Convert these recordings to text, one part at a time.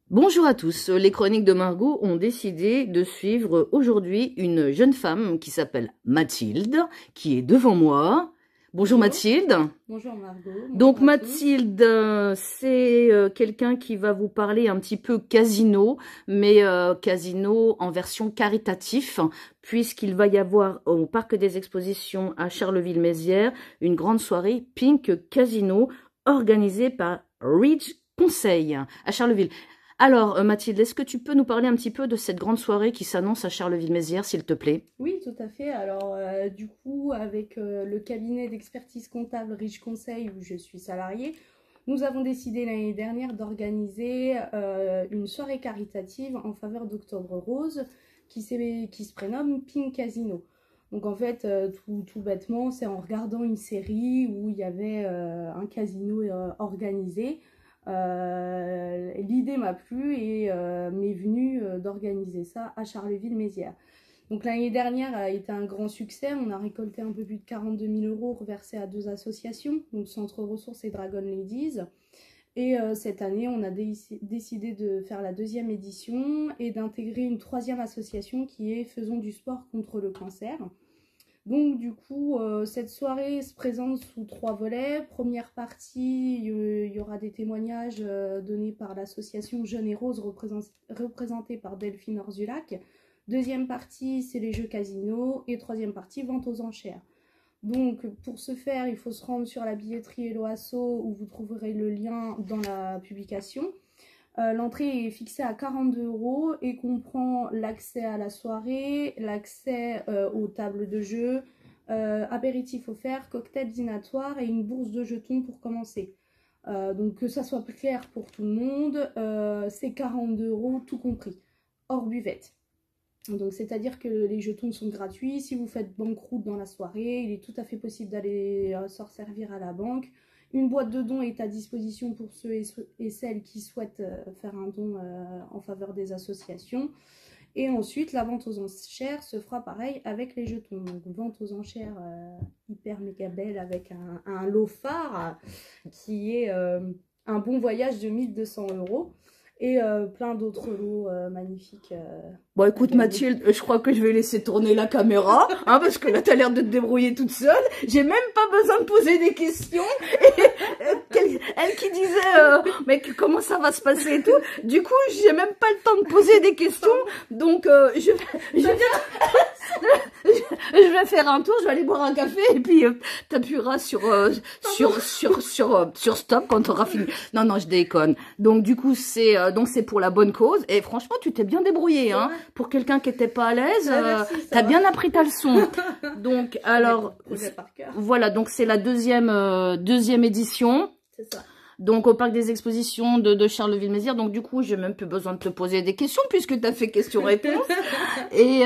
Bonjour à tous, les chroniques de Margot ont décidé de suivre aujourd'hui une jeune femme qui s'appelle Mathilde, qui est devant moi. Bonjour Bonjour. Mathilde. Bonjour Margot, Donc bonjour à tous. Mathilde, c'est quelqu'un qui va vous parler un petit peu casino, mais casino en version caritatif, puisqu'il va y avoir au Parc des Expositions à Charleville-Mézières une grande soirée Pink Casino organisée par Ridge Conseil à Charleville. Alors Mathilde, est-ce que tu peux nous parler un petit peu de cette grande soirée qui s'annonce à Charleville-Mézières, s'il te plaît? Oui, tout à fait. Alors, du coup, avec le cabinet d'expertise comptable Rich Conseil, où je suis salariée, nous avons décidé l'année dernière d'organiser une soirée caritative en faveur d'Octobre Rose qui se prénomme Pink Casino. Donc, en fait, tout bêtement, c'est en regardant une série où il y avait un casino organisé. L'idée m'a plu et m'est venue d'organiser ça à Charleville-Mézières. Donc l'année dernière a été un grand succès, on a récolté un peu plus de 42 000 € reversés à deux associations, donc Centre Ressources et Dragon Ladies. Et cette année, on a décidé de faire la deuxième édition et d'intégrer une troisième association qui est Faisons du sport contre le cancer. Donc du coup, cette soirée se présente sous trois volets. Première partie, il y aura des témoignages donnés par l'association Jeunes et Roses représentée par Delphine Orzulac. Deuxième partie, c'est les jeux casino. Et troisième partie, vente aux enchères. Donc pour ce faire, il faut se rendre sur la billetterie Eloasso où vous trouverez le lien dans la publication. L'entrée est fixée à 42 € et comprend l'accès à la soirée, l'accès aux tables de jeu, apéritif offert, cocktail dînatoire et une bourse de jetons pour commencer. Donc que ça soit clair pour tout le monde, c'est 42 € tout compris, hors buvette. Donc c'est-à-dire que les jetons sont gratuits. Si vous faites banqueroute dans la soirée, il est tout à fait possible d'aller se servir à la banque. Une boîte de dons est à disposition pour ceux et celles qui souhaitent faire un don en faveur des associations. Et ensuite, la vente aux enchères se fera pareil avec les jetons. Donc vente aux enchères hyper méga belle avec un lot phare qui est un bon voyage de 1200 € et plein d'autres lots magnifiques. Bon, écoute, Mathilde, je crois que je vais laisser tourner la caméra, hein, parce que là, t'as l'air de te débrouiller toute seule. J'ai même pas besoin de poser des questions. Et, elle qui disait, mais comment ça va se passer et tout. Du coup, j'ai même pas le temps de poser des questions. Donc, je vais faire un tour, je vais aller boire un café et puis t'appuieras sur stop quand t'auras fini. Non, non, je déconne. Donc, du coup, c'est pour la bonne cause. Et franchement, tu t'es bien débrouillé, hein. Pour quelqu'un qui était pas à l'aise, t'as bien appris ta leçon. Donc, alors, voilà, donc c'est la deuxième édition. C'est ça. Donc, au Parc des Expositions de Charleville-Mézières. Donc, du coup, j'ai même plus besoin de te poser des questions puisque tu as fait question-réponse. Et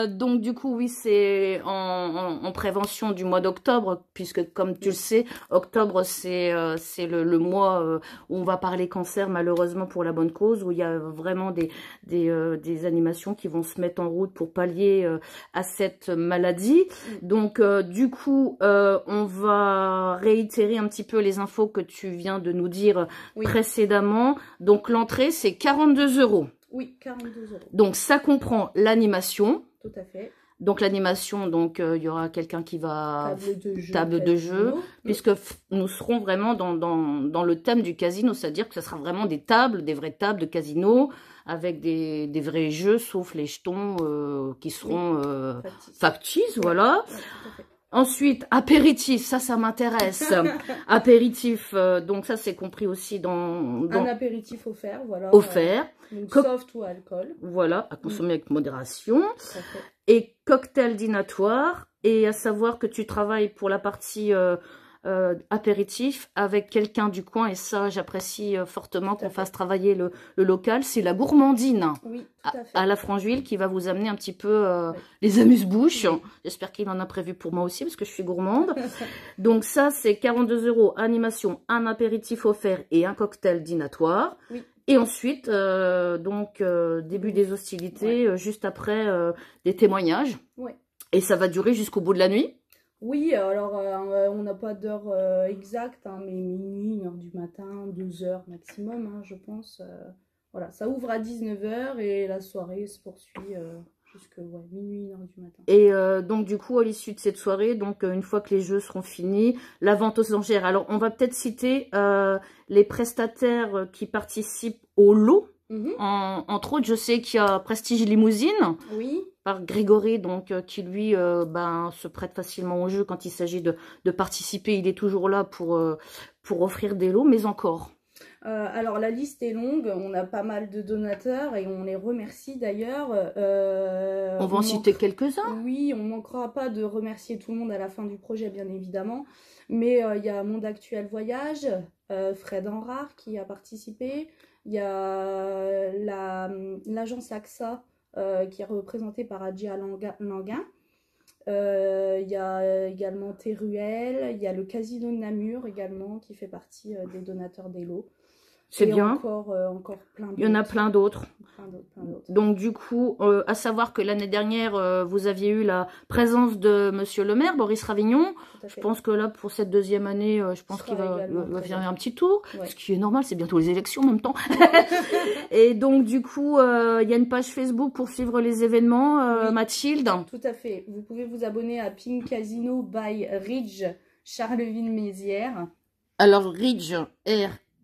donc, du coup, oui, c'est en prévention du mois d'octobre puisque, comme tu le sais, octobre, c'est le mois où on va parler cancer, malheureusement, pour la bonne cause, où il y a vraiment des animations qui vont se mettre en route pour pallier à cette maladie. Donc, du coup, on va réitérer un petit peu les infos que tu viens de nous dire précédemment. Donc, l'entrée, c'est 42 €. Oui, 42 €. Donc, ça comprend l'animation. Tout à fait. Donc, l'animation, donc, il y aura quelqu'un qui va... Table de jeu. Puisque nous serons vraiment dans le thème du casino, c'est-à-dire que ce sera vraiment des tables, des vraies tables de casino, avec des vrais jeux, sauf les jetons qui seront factices, voilà. Ouais, tout à fait. Ensuite, apéritif, ça m'intéresse. Apéritif, donc ça c'est compris aussi dans un apéritif offert, voilà. Offert. Donc soft ou alcool. Voilà, à consommer avec modération. Et cocktail dînatoire. Et à savoir que tu travailles pour la partie apéritif avec quelqu'un du coin. Et ça, j'apprécie fortement qu'on fasse travailler le local. C'est la gourmandine. Oui, tout à fait. À la Francheville qui va vous amener un petit peu les amuse-bouches. Oui. J'espère qu'il en a prévu pour moi aussi parce que je suis gourmande. Donc ça, c'est 42 € animation, un apéritif offert et un cocktail dînatoire. Oui. Et ensuite, début des hostilités, juste après des témoignages. Ouais. Et ça va durer jusqu'au bout de la nuit. Oui, alors on n'a pas d'heure exacte, hein, mais minuit, 1 h du matin, 2 h maximum, hein, je pense. Voilà, ça ouvre à 19 h et la soirée se poursuit jusqu'à minuit, 1 h du matin. Et donc du coup, à l'issue de cette soirée, donc une fois que les jeux seront finis, la vente aux enchères. Alors, on va peut-être citer les prestataires qui participent au lot. Entre autres, je sais qu'il y a Prestige Limousine. Oui. Par Grégory, donc qui lui se prête facilement au jeu quand il s'agit de participer. Il est toujours là pour offrir des lots, mais encore. Alors la liste est longue, on a pas mal de donateurs et on les remercie d'ailleurs. On va en citer quelques-uns. Oui, on ne manquera pas de remercier tout le monde à la fin du projet bien évidemment. Mais il y a Monde Actuel Voyage, Fred Enrard qui a participé. Il y a l'agence AXA qui est représentée par Adjia Languin. Il y a également Teruel, il y a le Casino de Namur également qui fait partie des donateurs des lots. C'est bien. Encore plein d'autres. Il y en a plein d'autres. Donc du coup, à savoir que l'année dernière, vous aviez eu la présence de Monsieur le maire, Boris Ravignon. Je pense que là, pour cette deuxième année, je pense qu'il va faire un petit tour. Ouais. Ce qui est normal, c'est bientôt les élections en même temps. Et donc du coup, il y a une page Facebook pour suivre les événements, oui. Mathilde. Tout à fait. Vous pouvez vous abonner à Pink Casino by Ridge Charleville-Mézières. Alors Ridge,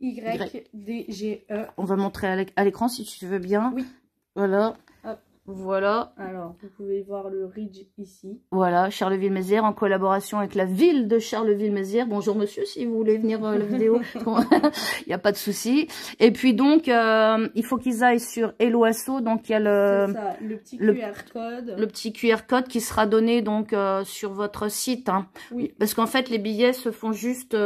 YDGE. On va montrer à l'écran si tu veux bien. Oui. Voilà. Hop. Voilà. Alors, vous pouvez voir le Ridge ici. Voilà, Charleville-Mézières en collaboration avec la ville de Charleville-Mézières. Bonjour monsieur, si vous voulez venir la vidéo, il n'y a pas de souci. Et puis donc, il faut qu'ils aillent sur Hello Asso. Donc il y a le petit QR code. Le petit QR code qui sera donné donc sur votre site. Hein. Oui. Parce qu'en fait, les billets se font juste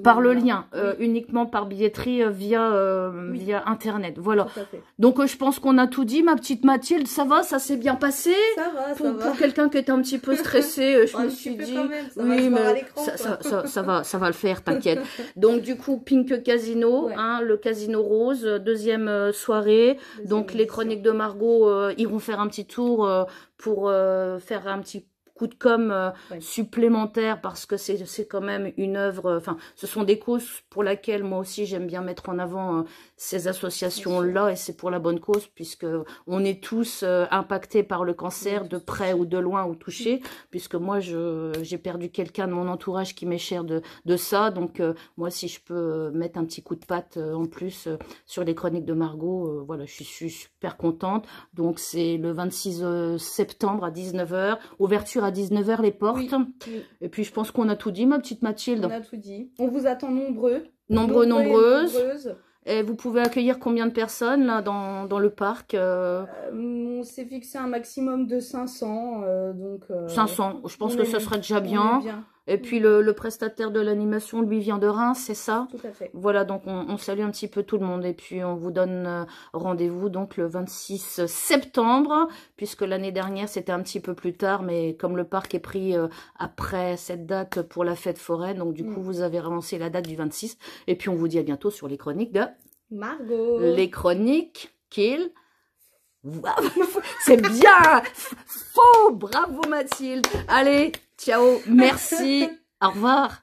par le lien, oui. Uniquement par billetterie via Internet. Voilà. Donc je pense qu'on a tout dit, ma petite Mathilde, ça va, ça s'est bien passé. Ça va, pour quelqu'un qui était un petit peu stressé, je me suis dit, oui, mais ça va le faire, t'inquiète. Donc du coup, Pink Casino, ouais. Hein, le Casino Rose, deuxième soirée. Donc les Chroniques de Margot iront faire un petit tour pour faire un petit coup de com supplémentaire parce que c'est quand même une œuvre, enfin ce sont des causes pour lesquelles moi aussi j'aime bien mettre en avant ces associations-là et c'est pour la bonne cause puisque on est tous impactés par le cancer de près ou de loin ou touchés puisque moi j'ai perdu quelqu'un de mon entourage qui m'est cher de ça donc moi si je peux mettre un petit coup de patte en plus sur les Chroniques de Margot, voilà je suis super contente. Donc c'est le 26 septembre à 19 h, ouverture à 19 h les portes. Oui. Et puis je pense qu'on a tout dit, ma petite Mathilde. On a tout dit. On vous attend nombreuses. Et vous pouvez accueillir combien de personnes là dans le parc On s'est fixé un maximum de 500. 500, je pense que ce serait déjà bien. Et puis le prestataire de l'animation, lui, vient de Reims, c'est ça? Tout à fait. Voilà, donc on salue un petit peu tout le monde. Et puis on vous donne rendez-vous donc le 26 septembre, puisque l'année dernière c'était un petit peu plus tard, mais comme le parc est pris après cette date pour la fête foraine, donc du coup vous avez avancé la date du 26. Et puis on vous dit à bientôt sur les Chroniques de Margot. Les Chroniques qu'il... C'est bien. Faux. Bravo Mathilde. Allez, ciao. Merci. Au revoir.